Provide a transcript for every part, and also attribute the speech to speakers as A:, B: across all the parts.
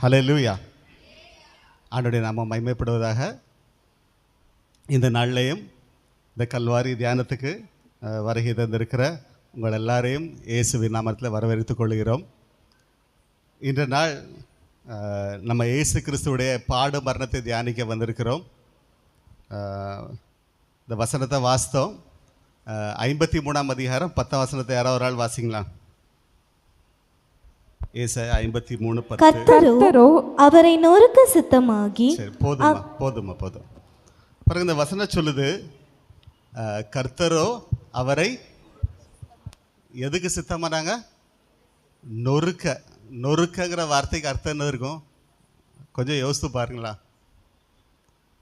A: ஹல்லேலூயா. ஆண்டவருடைய நாமம் மகிமைப்படுவதாக. இந்த நாளிலேயும் இந்த கல்வாரி தியானத்துக்கு வருகை தந்திருக்கிற உங்கள் எல்லாரையும் இயேசுவின் நாமத்தில் வரவேற்றுக் கொள்கிறோம். இன்ற நாள் நம்ம இயேசு கிறிஸ்துவுடைய பாடு மரணத்தை தியானிக்க வந்திருக்கிறோம். இந்த வசனத்தை வாசித்தோம். 53ஆம் அதிகாரம் 10ஆம் வசனத்தை யாராவது ஒரு ஆள் வாசிங்களா? ஏசாயா 53:10.
B: கர்த்தரோ அவரை நொறுக்க சித்தமாகி.
A: சரி, போதுமா. பாருங்க, இந்த வசனம் சொல்லுது, கர்த்தரோ அவரை எதுக்கு சித்தமானாங்க? நொறுக்கங்கிற வார்த்தைக்கு அர்த்தம் என்ன இருக்கும்? கொஞ்சம் யோசித்து பாருங்களா.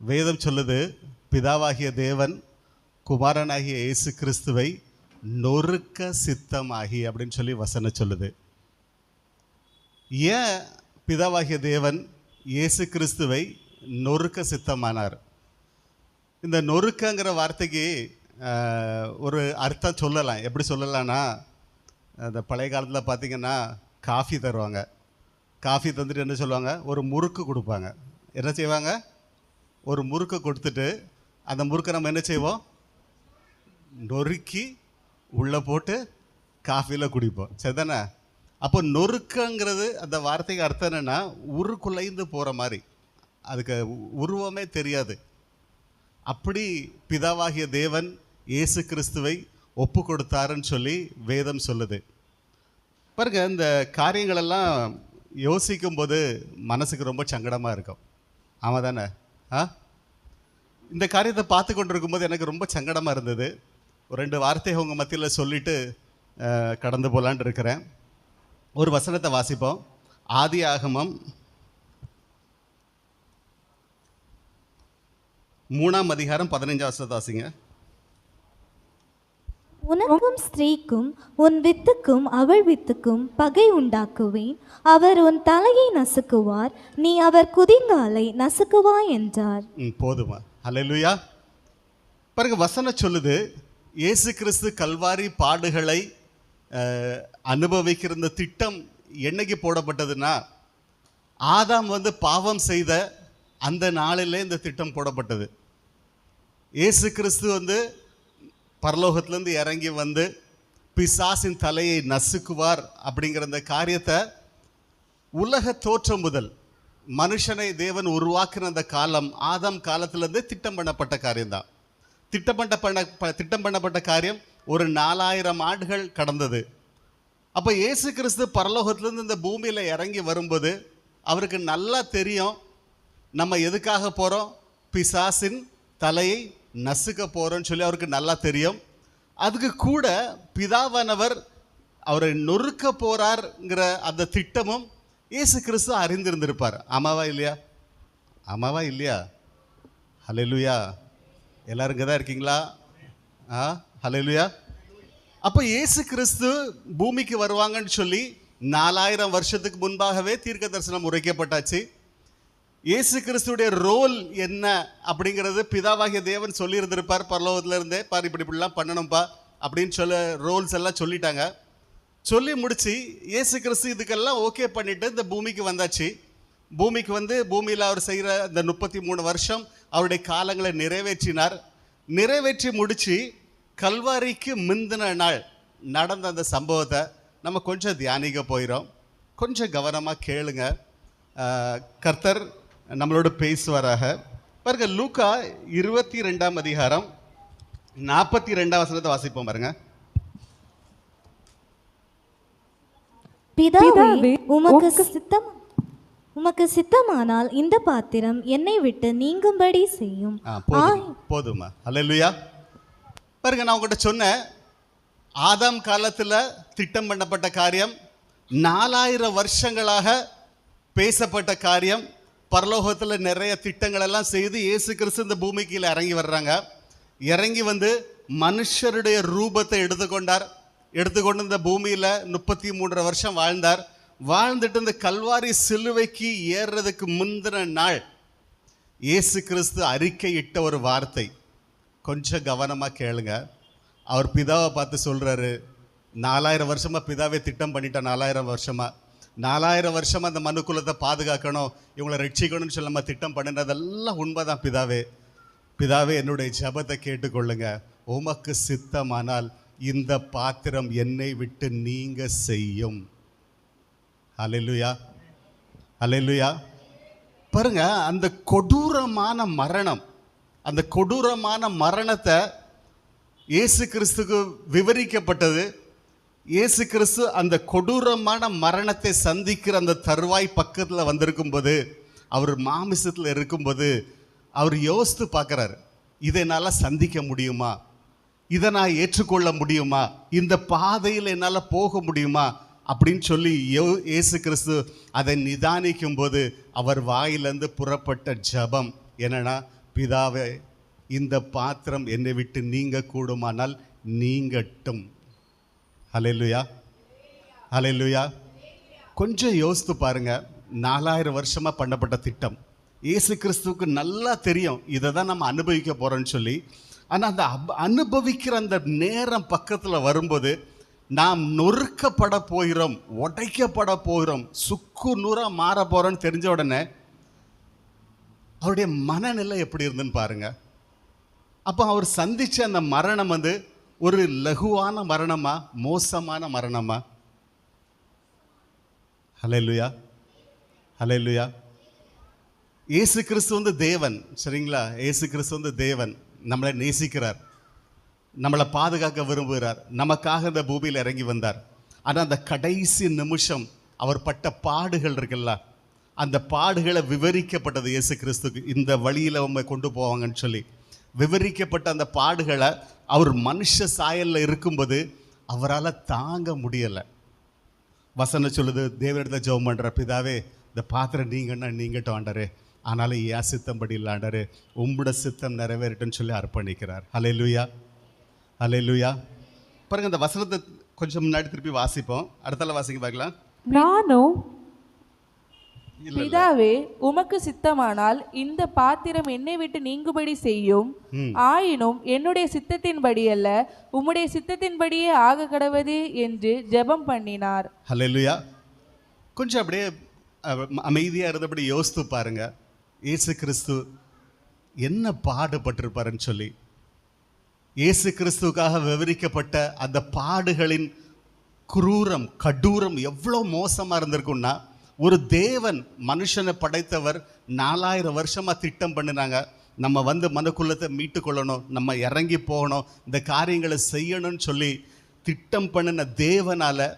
A: வேதம் சொல்லுது, பிதாவாகிய தேவன் குமாரனாகிய இயேசு கிறிஸ்துவை நொறுக்க சித்தமாகி அப்படின்னு சொல்லி வசனம் சொல்லுது. ஏன் பிதாவாகிய தேவன் இயேசு கிறிஸ்துவை நொறுக்க சித்தமானார்? இந்த நொறுக்கங்கிற வார்த்தைக்கு ஒரு அர்த்தம் சொல்லலாம். எப்படி சொல்லலாம்னா, அந்த பழைய காலத்தில் பார்த்திங்கன்னா காஃபி தருவாங்க. காஃபி தந்துட்டு என்ன சொல்லுவாங்க? ஒரு முறுக்கு கொடுப்பாங்க. என்ன செய்வாங்க? ஒரு முறுக்கை கொடுத்துட்டு அந்த முறுக்கை நம்ம என்ன செய்வோம்? நொறுக்கி உள்ளே போட்டு காஃபியில் குடிப்போம். சரிதானே? அப்போ நொறுக்கங்கிறது அந்த வார்த்தைக்கு அர்த்தம் என்னென்னா, உருக்குலைந்து போகிற மாதிரி, அதுக்கு உருவமே தெரியாது. அப்படி பிதாவாகிய தேவன் இயேசு கிறிஸ்துவை ஒப்பு கொடுத்தாருன்னு சொல்லி வேதம் சொல்லுது. பாருங்க, இந்த காரியங்களெல்லாம் யோசிக்கும்போது மனசுக்கு ரொம்ப சங்கடமாக இருக்கும். ஆமாம் தானே? இந்த காரியத்தை பார்த்து கொண்டு இருக்கும்போது எனக்கு ரொம்ப சங்கடமாக இருந்தது. ஒரு 2 வார்த்தையை உங்கள் மத்தியில் சொல்லிவிட்டு கடந்து போகலான் இருக்கிறேன். ஒரு வசனத்தை வாசிப்போம். ஆதியாகமம் 3ஆம் அதிகாரம் 15ஆம் வசனத்தை வாசிங்க.
B: உனக்கும் ஸ்திரீக்கும் உன் வித்துக்கும் அவள் வித்துக்கும் பகை உண்டாக்குவேன். அவர் உன் தலையை நசுக்குவார், நீ அவர் குதிங்காலை நசுக்குவாய் என்றார்.
A: போதுமா? ஹல்லேலூயா. பாருங்க, வசனம் சொல்லுது, இயேசு கிறிஸ்து கல்வாரி பாடுகளை அனுபவிக்கிற இந்த திட்டம் என்னைக்கு போடப்பட்டதுன்னா, ஆதாம் பாவம் செய்த அந்த நாளிலே இந்த திட்டம் போடப்பட்டது. இயேசு கிறிஸ்து பரலோகத்திலேருந்து இறங்கி பிசாசின் தலையை நசுக்குவார் அப்படிங்கிற அந்த காரியத்தை உலக தோற்றம் முதல் மனுஷனை தேவன் உருவாக்குன அந்த காலம், ஆதாம் காலத்திலேருந்தே திட்டம் பண்ணப்பட்ட காரியம்தான். திட்டம் பண்ணப்பட்ட காரியம் ஒரு 4000 ஆண்டுகள் கடந்தது. அப்போ இயேசு கிறிஸ்து பரலோகத்திலேருந்து இந்த பூமியில் இறங்கி வரும்போது அவருக்கு நல்லா தெரியும், நம்ம எதுக்காக போகிறோம்? பிசாசின் தலையை நசுக்க போகிறோன்னு சொல்லி அவருக்கு நல்லா தெரியும். அதுக்கு கூட பிதாவானவர் அவரை நொறுக்க போகிறார்ங்கிற அந்த திட்டமும் இயேசு கிறிஸ்து அறிந்திருந்திருப்பார். ஆமாவா இல்லையா? ஹல்லேலூயா. எல்லாரும் இங்கே தான் இருக்கீங்களா? ஹல்லேலூயா. அப்போ இயேசு கிறிஸ்து பூமிக்கு வருவாங்கன்னு சொல்லி 4000 வருஷத்துக்கு முன்பாகவே தீர்க்க தரிசனம் உரைக்கப்பட்டாச்சு. இயேசு கிறிஸ்துடைய ரோல் என்ன அப்படிங்கிறது பிதாவாகிய தேவன் சொல்லியிருந்திருப்பார். பரலோகத்திலிருந்தே பார், இப்படிலாம் பண்ணணும்ப்பா அப்படின்னு ரோல்ஸ் எல்லாம் சொல்லிட்டாங்க. சொல்லி முடிச்சு இயேசு கிறிஸ்து இதுக்கெல்லாம் ஓகே பண்ணிட்டு இந்த பூமிக்கு வந்தாச்சு. பூமிக்கு பூமியில் அவர் செய்கிற இந்த 33 வருஷம் அவருடைய காலங்களை நிறைவேற்றி முடித்து கல்வாரிக்கு முந்தின நாள் நடந்த அந்த சம்பவத்தை நம்ம கொஞ்சம் தியானிக்க போயிடும். கொஞ்சம் கவனமாக கேளுங்க. கர்த்தர் நம்மளோட பேசுவாராக. பாருங்க, லூக்கா 22ஆம் அதிகாரம் 42ஆம் வசனத்தை வாசிப்போம். பாருங்க.
B: பிதாவே, உமக்கு சித்தமானால் இந்த பாத்திரம் என்னை விட்டு நீங்கும்படி செய்யும்.
A: போதுமா? ஹல்லேலூயா. பாருங்க, நான் உங்கள்கிட்ட சொன்னேன், ஆதாம் காலத்தில் திட்டம் பண்ணப்பட்ட காரியம், 4000 வருஷங்களாக பேசப்பட்ட காரியம், பரலோகத்தில் நிறைய திட்டங்கள் எல்லாம் செய்து இயேசு கிறிஸ்து இந்த பூமிக்கு இறங்கி வர்றாங்க. இறங்கி மனுஷருடைய ரூபத்தை எடுத்துக்கொண்டு இந்த பூமியில் 33 வருஷம் வாழ்ந்துட்டு இந்த கல்வாரி சிலுவைக்கு ஏறுறதுக்கு முந்தின நாள் இயேசு கிறிஸ்து அறிக்கையிட்ட ஒரு வார்த்தை. கொஞ்சம் கவனமாக கேளுங்க. அவர் பிதாவை பார்த்து சொல்கிறாரு, 4000 வருஷமாக பிதாவே திட்டம் பண்ணிட்டேன். 4000 வருஷமாக 4000 வருஷம் அந்த மனுக்குலத்தை பாதுகாக்கணும், இவங்களை ரட்சிக்கணும்னு சொல்லி நம்ம திட்டம் பண்ணினதெல்லாம் உண்மைதான் பிதாவே. பிதாவே, என்னுடைய ஜெபத்தை கேட்டுக்கொள்ளுங்க. உமக்கு சித்தமானால் இந்த பாத்திரம் என்னை விட்டு நீங்க செய்யும். அல்லேலூயா, அல்லேலூயா. பாருங்க, அந்த கொடூரமான மரணம், அந்த கொடூரமான மரணத்தை இயேசு கிறிஸ்துக்கு விவரிக்கப்பட்டது. இயேசு கிறிஸ்து அந்த கொடூரமான மரணத்தை சந்திக்கிற அந்த தருவாய் பக்கத்தில் வந்திருக்கும்போது, அவர் மாமிசத்தில் இருக்கும்போது அவர் யோசித்து பார்க்குறாரு, இதை என்னால் சந்திக்க முடியுமா, இதை நான் ஏற்றுக்கொள்ள முடியுமா, இந்த பாதையில் என்னால் போக முடியுமா அப்படின்னு சொல்லி இயேசு கிறிஸ்து அதை நிதானிக்கும் போது அவர் வாயிலிருந்து புறப்பட்ட ஜெபம் என்னன்னா, பிதாவே, இந்த பாத்திரம் என்னை விட்டு நீங்க கூடுமானால் நீங்கட்டும். ஹல்லேலூயா, ஹல்லேலூயா. கொஞ்சம் யோசித்து பாருங்க, 4000 வருஷமா பண்ணப்பட்ட திட்டம். இயேசு கிறிஸ்துவுக்கு நல்லா தெரியும் இதை தான் நம்ம அனுபவிக்க போறோம்னு சொல்லி. ஆனால் அந்த அனுபவிக்கிற அந்த நேரம் பக்கத்தில் வரும்போது, நாம் நொறுக்கப்பட போகிறோம், உடைக்கப்பட போகிறோம், சுக்கு நூறாக மாற போகிறோன்னு தெரிஞ்ச உடனே அவருடைய மனநிலை எப்படி இருந்துன்னு பாருங்க. அப்போ அவர் சந்திச்ச அந்த மரணம் வந்து ஒரு லகுவான மரணமா, மோசமான மரணமா? ஹல்லேலூயா, ஹல்லேலூயா. இயேசு கிறிஸ்து வந்து தேவன், சரிங்களா? இயேசு கிறிஸ்து வந்து தேவன், நம்மளை நேசிக்கிறார், நம்மளை பாதுகாக்க விரும்புகிறார், நமக்காக இந்த பூமியில் இறங்கி வந்தார். ஆனால் அந்த கடைசி நிமிஷம் அவர் பட்ட பாடுகள் இருக்குல்ல, அந்த பாடுகளை விவரிக்கப்பட்டது இயேசு கிறிஸ்துக்கு. இந்த வழியில் அவங்க கொண்டு போவாங்கன்னு சொல்லி விவரிக்கப்பட்ட அந்த பாடுகளை அவர் மனுஷ சாயலில் இருக்கும்போது அவரால் தாங்க முடியலை. வசனம் சொல்லுது, தேவனிடத்தை ஜெபம் பண்ணுற, பிதாவே, இந்த பாத்திரம் நீங்கன்னா நீங்கட்டும் ஆண்டரே, ஆனாலும் ஏன் சித்தம் படி இல்லை ஆண்டரே, உம்முடைய சித்தம் நிறைவேறட்டும்னு சொல்லி அர்ப்பணிக்கிறார். ஹல்லேலூயா, ஹல்லேலூயா. பாருங்க, இந்த வசனத்தை கொஞ்சம் முன்னாடி திருப்பி வாசிப்போம். அடுத்தால வாசிக்க பார்க்கலாம்.
C: நானும், பிதாவே, உமக்கு சித்தமானால் இந்த பாத்திரம் என்னை விட்டு நீங்கும்படி செய்யும், ஆயினும் என்னுடைய சித்தத்தின்படி அல்ல, உம்முடைய சித்தத்தின்படியே ஆக கடவது என்று ஜெபம் பண்ணினார்.
A: ஹல்லேலூயா. கொஞ்சம் அப்படியே அமைதியாக இருந்தபடி யோசித்து பாருங்க, இயேசு கிறிஸ்து என்ன பாடுபட்டிருப்பாருன்னு சொல்லி. இயேசு கிறிஸ்துக்காக விவரிக்கப்பட்ட அந்த பாடுகளின் குரூரம், கடூரம் எவ்வளோ மோசமாக இருந்திருக்குன்னா, ஒரு தேவன் மனுஷனை படைத்தவர் 4000 வருஷமா திட்டம் பண்ணினாங்க, நம்ம வந்து மனுக்குலத்தை மீட்டு கொள்ளணும், நம்ம இறங்கி போகணும், இந்த காரியங்களை செய்யணும்னு சொல்லி திட்டம் பண்ணின தேவனால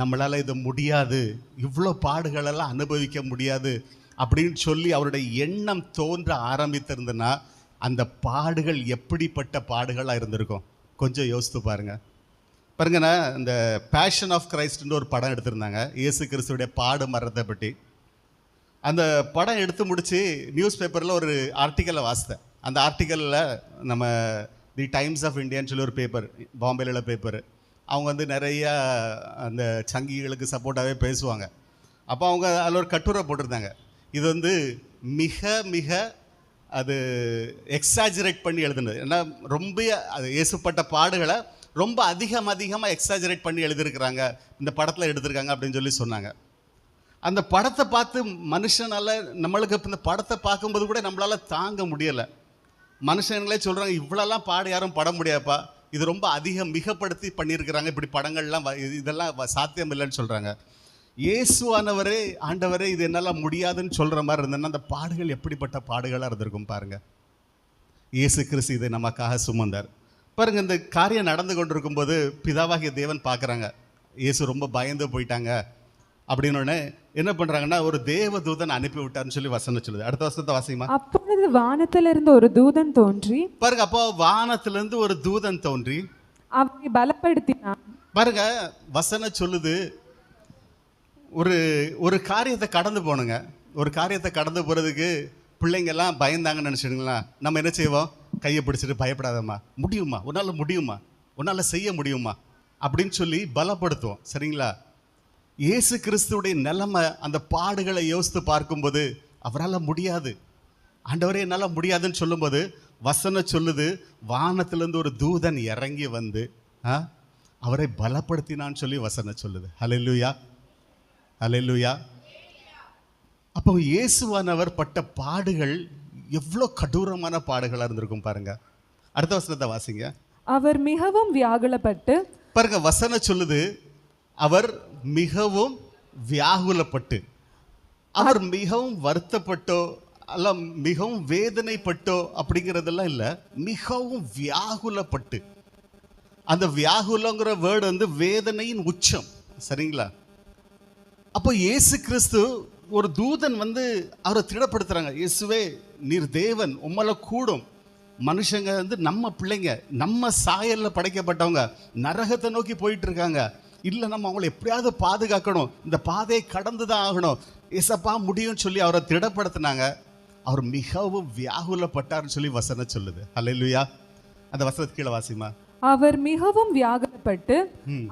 A: நம்மளால இது முடியாது, இவ்வளோ பாடுகளெல்லாம் அனுபவிக்க முடியாது அப்படின்னு சொல்லி அவருடைய எண்ணம் தோன்ற ஆரம்பித்திருந்ததுன்னா அந்த பாடுகள் எப்படிப்பட்ட பாடுகளாக இருந்திருக்கும் கொஞ்சம் யோசித்து பாருங்க. பாருங்கண்ணா, இந்த பேஷன் ஆஃப் கிரைஸ்ட்னு ஒரு படம் எடுத்திருந்தாங்க, இயேசு கிறிஸ்துடைய பாடு மரணத்தை பற்றி. அந்த படம் எடுத்து முடித்து நியூஸ் பேப்பரில் ஒரு ஆர்டிக்கலை வாசித்தேன். அந்த ஆர்டிக்கலில் நம்ம தி டைம்ஸ் ஆஃப் இந்தியான்னு சொல்லி ஒரு பேப்பர், பாம்பேல உள்ள பேப்பர், அவங்க வந்து நிறையா அந்த சங்கிகளுக்கு சப்போர்ட்டாகவே பேசுவாங்க. அப்போ அவங்க அதில் ஒரு கட்டுரை போட்டிருந்தாங்க, இது வந்து மிக மிக அது எக்ஸாஜரேட் பண்ணி எழுதுனது. ஏன்னா ரொம்ப அது இயேசுப்பட்ட பாடுகளை ரொம்ப அதிகமாக எக்ஸாஜரேட் பண்ணி எழுதியிருக்கிறாங்க, இந்த படத்தில் எடுத்திருக்காங்க அப்படின்னு சொல்லி சொன்னாங்க. அந்த படத்தை பார்த்து மனுஷனால் நம்மளுக்கு இந்த படத்தை பார்க்கும்போது கூட நம்மளால் தாங்க முடியலை. மனுஷங்களே சொல்கிறாங்க, இவ்வளோலாம் பாடு யாரும் பட முடியாப்பா, இது ரொம்ப மிகப்படுத்தி பண்ணியிருக்கிறாங்க, இப்படி படங்கள்லாம் இதெல்லாம் சாத்தியம் இல்லைன்னு சொல்கிறாங்க. இயேசுவானவரே, ஆண்டவரே, இது என்னால் முடியாதுன்னு சொல்கிற மாதிரி இருந்ததுன்னா அந்த பாடுகள் எப்படிப்பட்ட பாடுகளாக இருந்திருக்கும் பாருங்கள். இயேசு கிறிஸ்து இதை நமக்காக சுமந்தார். பாருங்க, இந்த காரியம் நடந்து கொண்டிருக்கும் போது பிதாவாகிய தேவன் பார்க்குறாங்க, இயேசு ரொம்ப பயந்து போயிட்டாங்க அப்படின்னு என்ன பண்ணுறாங்கன்னா, ஒரு தேவ தூதன் அனுப்பி விட்டார்னு சொல்லி வசனம் சொல்லுது. அடுத்த வசனத்தை வாசிமா.
D: அப்பொழுது வானத்திலிருந்து ஒரு தூதன் தோன்றி,
A: பாருங்க, அப்போ வானத்திலிருந்து ஒரு தூதன் தோன்றி
D: அவரை பலப்படுத்தினான்.
A: பாருங்க, வசனம் சொல்லுது, ஒரு காரியத்தை கடந்து போகணுங்க. ஒரு காரியத்தை கடந்து போகிறதுக்கு பிள்ளைங்கள்லாம் பயந்தாங்கன்னு நினச்சிடுங்களா, நம்ம என்ன செய்வோம், கையை பிடிச்சிட்டு பயப்படாதம்மா, முடியுமா, உன்னால் முடியுமா, உன்னால் செய்ய முடியுமா அப்படின்னு சொல்லி பலப்படுத்துவோம், சரிங்களா? இயேசு கிறிஸ்துவுடைய நிலைமை, அந்த பாடுகளை யோசித்து பார்க்கும்போது அவரால் முடியாது, ஆண்டவரே என்னால் முடியாதுன்னு சொல்லும்போது வசனம் சொல்லுது, வானத்திலேருந்து ஒரு தூதன் இறங்கி வந்து அவரை பலப்படுத்தினான்னு சொல்லி வசனம் சொல்லுது. ஹல்லேலூயா, அல்லேலூயா. அப்போ இயேசுவானவர் பட்ட பாடுகள் எவ்வளோ கடூரமான பாடுகளாக இருந்திருக்கும் பாருங்க. அடுத்த வசனத்தை வாசிங்க.
D: அவர் மிகவும் வியாகுலப்பட்டு
A: பாருங்க, வசனம் சொல்லுது அவர் மிகவும் வியாகுலப்பட்டு. அவர் மிகவும் வருத்தப்பட்டோ அல்ல மிகவும் வேதனைப்பட்டோ அப்படிங்கிறதெல்லாம் இல்லை, மிகவும் வியாகுலப்பட்டு. அந்த வியாகுலங்கிற வேர்டு வந்து வேதனையின் உச்சம், சரிங்களா? அப்போ இயேசு கிறிஸ்து ஒரு தூதன் வந்து அவரை திடப்படுத்துறாங்க. இயேசுவே, நீர் தேவன், உம்மளை கூடும். மனுஷங்க வந்து நம்ம பிள்ளைங்க, நம்ம சாயல்ல படைக்கப்பட்டவங்க நரகத்தை நோக்கி போயிட்டு இருக்காங்க. இல்லை, நம்ம அவங்களை எப்படியாவது பாதுகாக்கணும், இந்த பாதையை கடந்து தான் ஆகணும். ஏசப்பா முடியும்னு சொல்லி அவரை திடப்படுத்தினாங்க. அவர் மிகவும் வியாகுலப்பட்டார்னு சொல்லி வசனம் சொல்லுது. அல்லேலூயா. அந்த வசனத்துக்கு கீழே வாசிமா.
D: அவர் மிகவும் வியாகுலப்பட்டு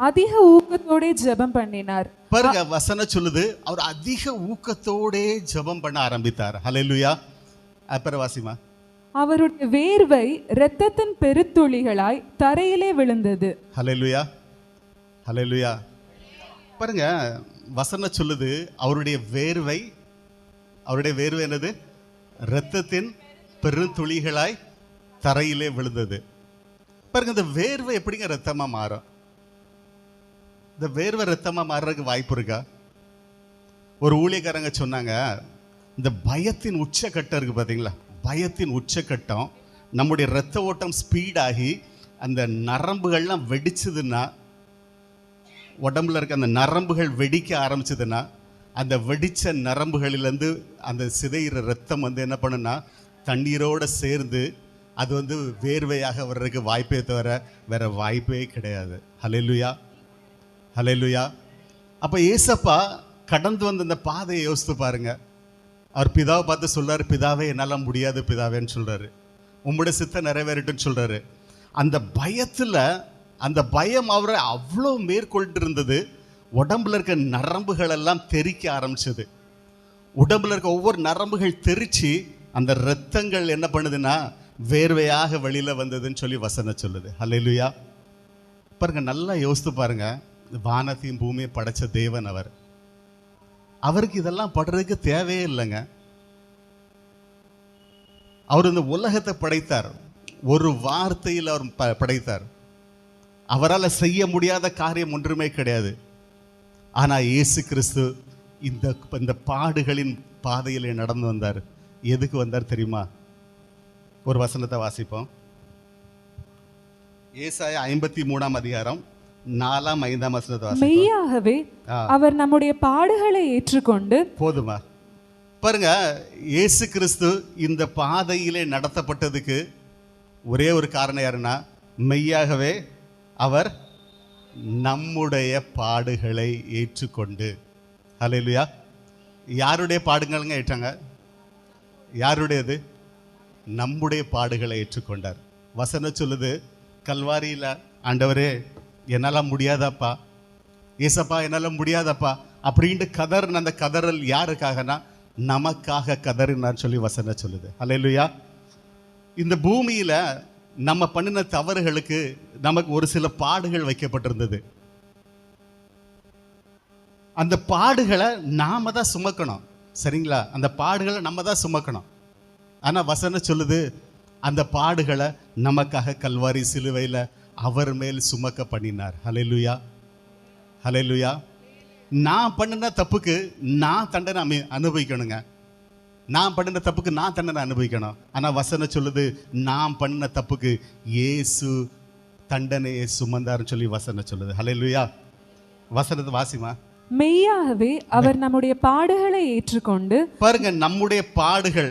D: அதிக ஊக்கத்தோட ஜெபம் பண்ணினார்.
A: பாருங்க, வசனம் சொல்லுது அவர் அதிக ஊக்கத்தோட ஜெபம் பண்ண ஆரம்பித்தார். அல்லேலூயா. அப்புறம் வாசிமா.
D: அவருடைய வேர்வை இரத்தத்தின் பெருத்துளிகளாய் தரையிலே விழுந்தது.
A: ஹல்லேலூயா, ஹல்லேலூயா. பாருங்க, வசனம் சொல்லுது அவருடைய வேர்வை என்னது? இரத்தத்தின் பெருந்துளிகளாய் தரையிலே விழுந்தது. பாருங்க, இந்த வேர்வை எப்படிங்க ரத்தமா மாறும்? இந்த வேர்வை ரத்தமா மாறுறதுக்கு வாய்ப்பு இருக்கா? ஒரு ஊழியக்காரங்க சொன்னாங்க, இந்த பயத்தின் உச்சக்கட்டம் இருக்கு பார்த்தீங்களா, பயத்தின் உச்சக்கட்டம் நம்முடைய இரத்த ஓட்டம் ஸ்பீடாகி அந்த நரம்புகள்லாம் வெடிச்சதுன்னா, உடம்புல இருக்க அந்த நரம்புகள் வெடிக்க ஆரம்பிச்சதுன்னா, அந்த வெடிச்ச நரம்புகளிலேருந்து அந்த சிதைகிற ரத்தம் வந்து என்ன பண்ணுன்னா தண்ணீரோடு சேர்ந்து அது வந்து வேர்வையாக வர்றதுக்கு வாய்ப்பே தவிர வேற வாய்ப்பே கிடையாது. ஹல்லேலூயா, ஹல்லேலூயா. அப்போ ஏசப்பா கடந்து வந்த அந்த பாதையை யோசித்து பாருங்க. அவர் பிதாவை பார்த்து சொல்றாரு, பிதாவே என்னால் முடியாது பிதாவேன்னு சொல்றாரு. உம்முடைய சித்தம் நிறைவேறட்டுன்னு சொல்றாரு. அந்த பயத்தில், அந்த பயம் அவரை அவ்வளோ மேற்கொண்டு இருந்தது. உடம்புல இருக்க நரம்புகள் எல்லாம் தெறிக்க ஆரம்பிச்சது. உடம்புல இருக்க ஒவ்வொரு நரம்புகள் தெரிச்சு அந்த இரத்தங்கள் என்ன பண்ணுதுன்னா வேர்வையாக வெளியில வந்ததுன்னு சொல்லி வசனம் சொல்லுது. ஹல்லேலூயா. பாருங்க, நல்லா யோசித்து பாருங்க. வானத்தையும் பூமியை படைச்ச தேவன் அவர். அவருக்கு இதெல்லாம் படுறதுக்கு தேவையே இல்லைங்க. அவர் இந்த உலகத்தை படைத்தார், ஒரு வார்த்தையில் அவர் படைத்தார். அவரால் செய்ய முடியாத காரியம் ஒன்றுமே கிடையாது. ஆனால் இயேசு கிறிஸ்து இந்த பாடுகளின் பாதையில் நடந்து வந்தார். எதுக்கு வந்தார் தெரியுமா? ஒரு வசனத்தை வாசிப்போம். ஏசாயா 53ஆம் அதிகாரம் 4ஆம் 5ஆம் வசனத்தை வாசிப்போம்.
D: மெய்யாகவே அவர் நம்முடைய பாடுகளை ஏற்றுக்கொண்டு.
A: போதுமா? பாருங்க, இயேசு கிறிஸ்து இந்த பாதையிலே நடத்தப்பட்டதுக்கு ஒரே ஒரு காரணம் யாருன்னா, மெய்யாகவே அவர் நம்முடைய பாடுகளை ஏற்றுக்கொண்டு. ஹல்லேலூயா. யாருடைய பாடுகளுங்க ஏற்றாங்க? யாருடையது? நம்முடைய பாடுகளை ஏற்றுக்கொண்டார். வசனம் சொல்லுது, கல்வாரியில் ஆண்டவரே என்னால் முடியாதாப்பா, ஏசப்பா என்னால் முடியாதப்பா அப்படின்ட்டு கதறின அந்த கதறல் யாருக்காகனா நமக்காக கதறினான்னு சொல்லி வசனம் சொல்லுது. ஹல்லேலூயா. இந்த பூமியில் நம்ம பண்ணின தவறுகளுக்கு நமக்கு ஒரு சில பாடுகள் வைக்கப்பட்டிருந்தது. அந்த பாடுகளை நாம தான் சுமக்கணும், சரிங்களா? அந்த பாடுகளை நம்ம தான் சுமக்கணும். ஆனால் வசனம் சொல்லுது அந்த பாடுகளை நமக்காக கல்வாரி சிலுவையில் அவர் மேல் சுமக்க பண்ணினார். ஹல்லேலூயா, ஹல்லேலூயா. நான் பண்ணின தப்புக்கு நான் தண்டனை அனுபவிக்கணுங்க. நான் பண்ணின தப்புக்கு நான் தண்டனை அனுபவிக்கணும். ஆனால் வசனம் சொல்லுது நான் பண்ணின தப்புக்கு இயேசு தண்டனையை சுமந்தார்னு சொல்லி வசனம் சொல்லுது. ஹல்லேலூயா. வசனத்தை வாசிமா.
D: மெய்யாகவே அவர் நம்முடைய பாடுகளை ஏற்றுக்கொண்டு.
A: பாருங்க, நம்முடைய பாடுகள்,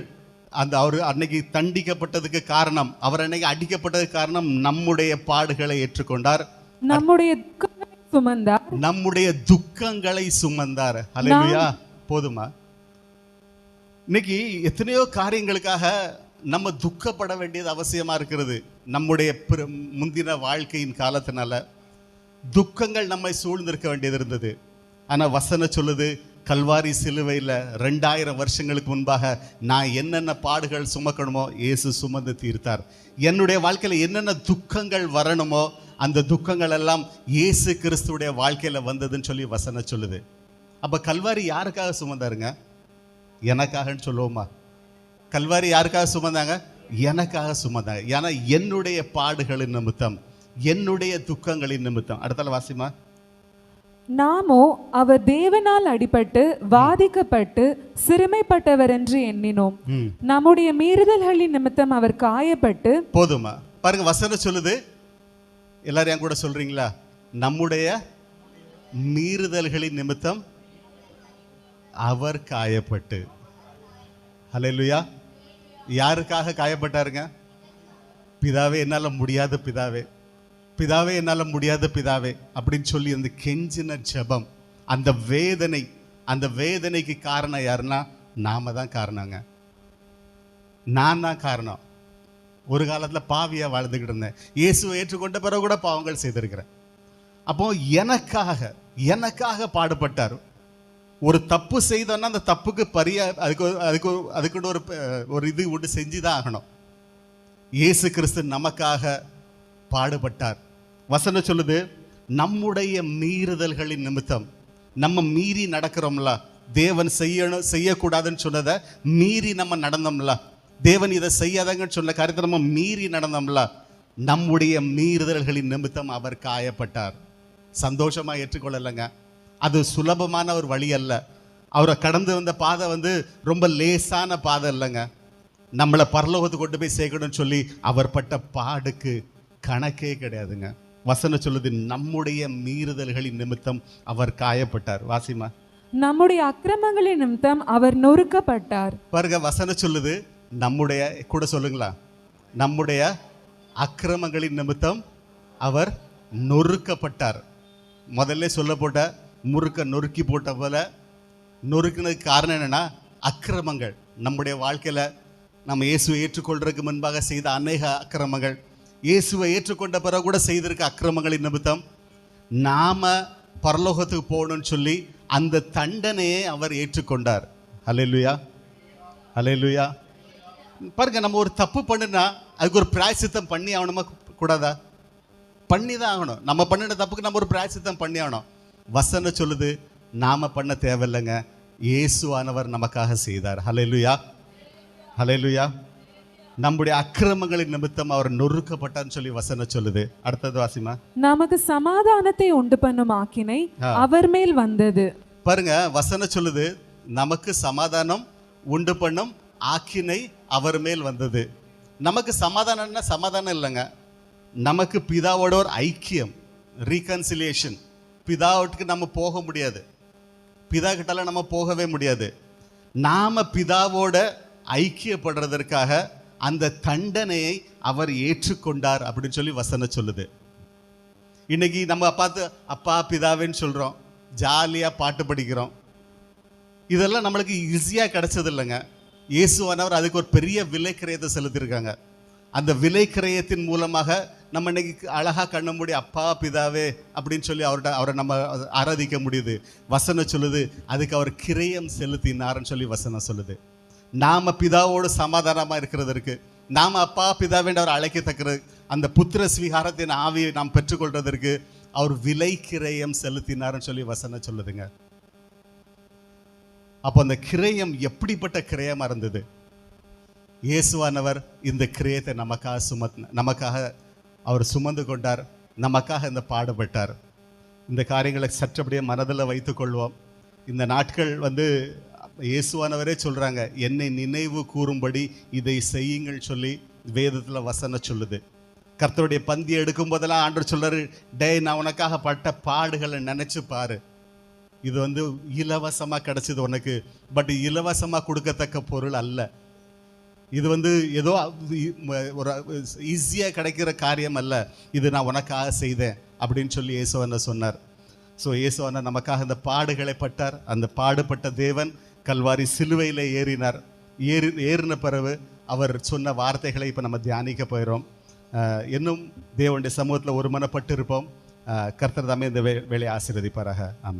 A: அந்த அவர் அன்னைக்கு தண்டிக்கப்பட்டதுக்கு காரணம், அவர் அன்னைக்கு அடிக்கப்பட்டதுக்கு காரணம் நம்முடைய பாடுகளை ஏற்றுக்கொண்டார்,
D: நம்முடைய துக்கங்களை சுமந்தார்.
A: நம்முடைய துக்கங்களை சுமந்தார். ஹல்லேலூயா. போதுமா? இன்னைக்கு எத்தனையோ காரியங்களுக்காக நம்ம துக்கப்பட வேண்டியது அவசியமா இருக்கிறது. நம்முடைய முந்தின வாழ்க்கையின் காலத்தினால துக்கங்கள் நம்மை சூழ்ந்திருக்க வேண்டியது இருந்தது. ஆனால் வசனம் சொல்லுது, கல்வாரி சிலுவையில் 2000 வருஷங்களுக்கு முன்பாக நான் என்னென்ன பாடுகள் சுமக்கணுமோ இயேசு சுமந்து தீர்த்தார். என்னுடைய வாழ்க்கையில் என்னென்ன துக்கங்கள் வரணுமோ அந்த துக்கங்கள் எல்லாம் இயேசு கிறிஸ்துடைய வாழ்க்கையில் வந்ததுன்னு சொல்லி வசனம் சொல்லுது. அப்போ கல்வாரி யாருக்காக சுமந்தாருங்க? எனக்காகன்னு சொல்லுவோமா? கல்வாரி யாருக்காக சுமந்தாங்க? எனக்காக சுமந்தாங்க. ஏன்னா என்னுடைய பாடுகளின் நிமித்தம், என்னுடைய துக்கங்களின் நிமித்தம். அடுத்தால வாசிமா.
D: நாமோ அவர் தேவனால் அடிபட்டு வாதிக்கப்பட்டு சிறுமைப்பட்டவர் என்று எண்ணினோம். நம்முடைய மீறுதல்களின் நிமித்தம் அவர் காயப்பட்டு.
A: போதுமா? பாருங்க, வசனம் சொல்லுது, எல்லாரும் என் கூட சொல்றீங்களா? நம்முடைய மீறுதல்களின் நிமித்தம் அவர் காயப்பட்டு. ஹல்லேலூயா. யாருக்காக காயப்பட்டாருங்க? பிதாவே என்னால முடியாத பிதாவே, பிதாவே என்னால முடியாத பிதாவே அப்படின்னு சொல்லி அந்த கெஞ்சின ஜெபம், அந்த வேதனை, அந்த வேதனைக்கு காரணம் யாருன்னா நாம தான் காரணங்க. நான் தான் காரணம். ஒரு காலத்தில் பாவியா வாழ்ந்துக்கிட்டு இருந்தேன். இயேசுவை ஏற்றுக்கொண்ட பிறகு கூட பாவங்கள் செய்திருக்கிறேன். அப்போ எனக்காக பாடுபட்டார். ஒரு தப்பு செய்தோன்னா அந்த தப்புக்கு அதுக்கு ஒரு இது ஒன்று செஞ்சுதான் ஆகணும். இயேசு கிறிஸ்து நமக்காக பாடுபட்டார். வசனம் சொல்லுது, நம்முடைய மீறுதல்களின் நிமித்தம். நம்ம மீறி நடக்கிறோம்ல, தேவன் செய்யக்கூடாதுன்னு சொன்னதை மீறி நம்ம நடந்தோம்ல, தேவன் இதை செய்யாதங்கன்னு சொன்ன காரியத்தை நம்ம மீறி நடந்தோம்ல, நம்முடைய மீறுதல்களின் நிமித்தம் அவர் காயப்பட்டார். சந்தோஷமா ஏற்றுக்கொள்ளலைங்க. அது சுலபமான ஒரு வழி அல்ல. அவரை கடந்து வந்த பாதை ரொம்ப லேசான பாதை இல்லைங்க. நம்மளை பரலோகத்துக்கு கொண்டு போய் சேர்க்கணும்னு சொல்லி அவர் பட்ட பாடுக்கு கணக்கே கிடையாதுங்க. வசனம் சொல்லுது, நம்முடைய மீறுதல்களின் நிமித்தம் அவர் காயப்பட்டார். வாசிமா.
D: நம்முடைய அக்கிரமங்களின் நிமித்தம் அவர் நொறுக்கப்பட்டார்.
A: பாருங்க, வசனம் சொல்லுது, நம்முடைய, கூட சொல்லுங்களா, நம்முடைய அக்கிரமங்களின் நிமித்தம் அவர் நொறுக்கப்பட்டார். முதல்ல சொல்லப்பட்ட நொறுக்கி போட்ட போல நொறுக்கினதுக்கு காரணம் என்னன்னா அக்கிரமங்கள். நம்முடைய வாழ்க்கையில நம்ம இயேசுவை ஏற்றுக்கொள்றதுக்கு முன்பாக செய்த அநேக அக்கிரமங்கள், இயேசுவை ஏற்றுக்கொண்ட பிறகு கூட செய்திருக்க அக்கிரமங்களின் நிமித்தம் நாம பரலோகத்துக்கு போகணும்னு சொல்லி அந்த தண்டனையை அவர் ஏற்றுக்கொண்டார். ஹல்லேலூயா, ஹல்லேலூயா. பாருங்க, நம்ம ஒரு தப்பு பண்ணுனா அதுக்கு ஒரு பிராயசித்தம் பண்ணி ஆகணுமா கூடாதா? பண்ணி தான் ஆகணும். நம்ம பண்ணின தப்புக்கு நம்ம ஒரு பிராயசித்தம் பண்ணி ஆகணும். வசனம் சொல்லுது, நாம பண்ண தேவையில்லைங்க, இயேசுவானவர் நமக்காக செய்தார். ஹல்லேலூயா, ஹல்லேலூயா. நம்முடைய அக்கிரமங்களின் நிமித்தம் அவர் நொறுக்கப்பட்டான்னு சொல்லி வசனம் சொல்லுது. அடுத்தது வாசிமா.
D: நமக்கு சமாதானத்தை உண்டு பண்ணும் ஆக்கினை அவர் மேல் வந்தது.
A: பாருங்க, வசனம் சொல்லுது, நமக்கு சமாதானம் உண்டு பண்ணும் ஆக்கினை அவர் மேல் வந்தது. நமக்கு சமாதானம்னா சமாதானம் இல்லைங்க, நமக்கு பிதாவோட ஒரு ஐக்கியம், ரீகன்சிலியேஷன். பிதாவுக்கு நம்ம போக முடியாது, பிதா கிட்டலாம் நம்ம போகவே முடியாது. நாம பிதாவோட ஐக்கியப்படுறதற்காக அந்த தண்டனையை அவர் ஏற்றுக்கொண்டார் அப்படின்னு சொல்லி வசனம் சொல்லுது. இன்னைக்கு நம்ம பார்த்து அப்பா பிதாவேன்னு சொல்றோம், ஜாலியா பாட்டு படிக்கிறோம். இதெல்லாம் நம்மளுக்கு ஈஸியா கிடைச்சது இல்லைங்க. இயேசுவானவர் அதுக்கு ஒரு பெரிய விலை கிரயத்தை செலுத்தியிருக்காங்க. அந்த விலை கிரயத்தின் மூலமாக நம்ம இன்னைக்கு அழகா கண்ண மூடி அப்பா பிதாவே அப்படின்னு சொல்லி அவரை நம்ம ஆராதிக்க முடியுது. வசனம் சொல்லுது, அதுக்கு அவர் கிரயம் செலுத்தினார்னு சொல்லி வசனம் சொல்லுது. நாம பிதாவோடு சமாதானமா இருக்கிறதற்கு, நாம அப்பா பிதாவேண்டு அவர் அழைக்கத்தக்கிறது, அந்த புத்திர ஸ்வீகாரத்தின் ஆவியை நாம் பெற்றுக்கொள்றதற்கு அவர் விலை கிரயம் செலுத்தினார்னு சொல்லி வசனம் சொல்லுதுங்க. அப்போ அந்த கிரயம் எப்படிப்பட்ட கிரயமா இருந்தது? இயேசுவானவர் இந்த கிரயத்தை நமக்காக அவர் சுமந்து கொண்டார், நமக்காக இந்த பாடுபட்டார். இந்த காரியங்களை சற்றபடியே மனதில் வைத்து கொள்வோம். இந்த நாட்கள் இயேசுவானவரே சொல்றாங்க, என்னை நினைவு கூறும்படி இதை செய்யுங்கள் சொல்லி வேதத்தில் வசனம் சொல்லுது. கர்த்தருடைய பந்தி எடுக்கும் போதெல்லாம் ஆண்டவர் சொல்றாரு, டே நான் உனக்காக பட்ட பாடுகளை நினைச்சு பாரு. இது இலவசமா கிடைச்சது உனக்கு, பட் இலவசமா கொடுக்கத்தக்க பொருள் அல்ல. இது ஏதோ ஒரு ஈஸியாக கிடைக்கிற காரியம் அல்ல. இது நான் உனக்காக செய்தேன் அப்படின்னு சொல்லி இயேசுவனர் சொன்னார். ஸோ இயேசுவனர் நமக்காக அந்த பாடுகளை பட்டார். அந்த பாடுபட்ட தேவன் கல்வாரி சிலுவையில் ஏறின பிறகு அவர் சொன்ன வார்த்தைகளை இப்போ நம்ம தியானிக்க போயிடும். இன்னும் தேவனுடைய சமூகத்தில் ஒருமனப்பட்டு இருப்போம். கர்த்தர் தாமே இந்த வேலையை ஆசீர்வதிப்பாராக. ஆமென்.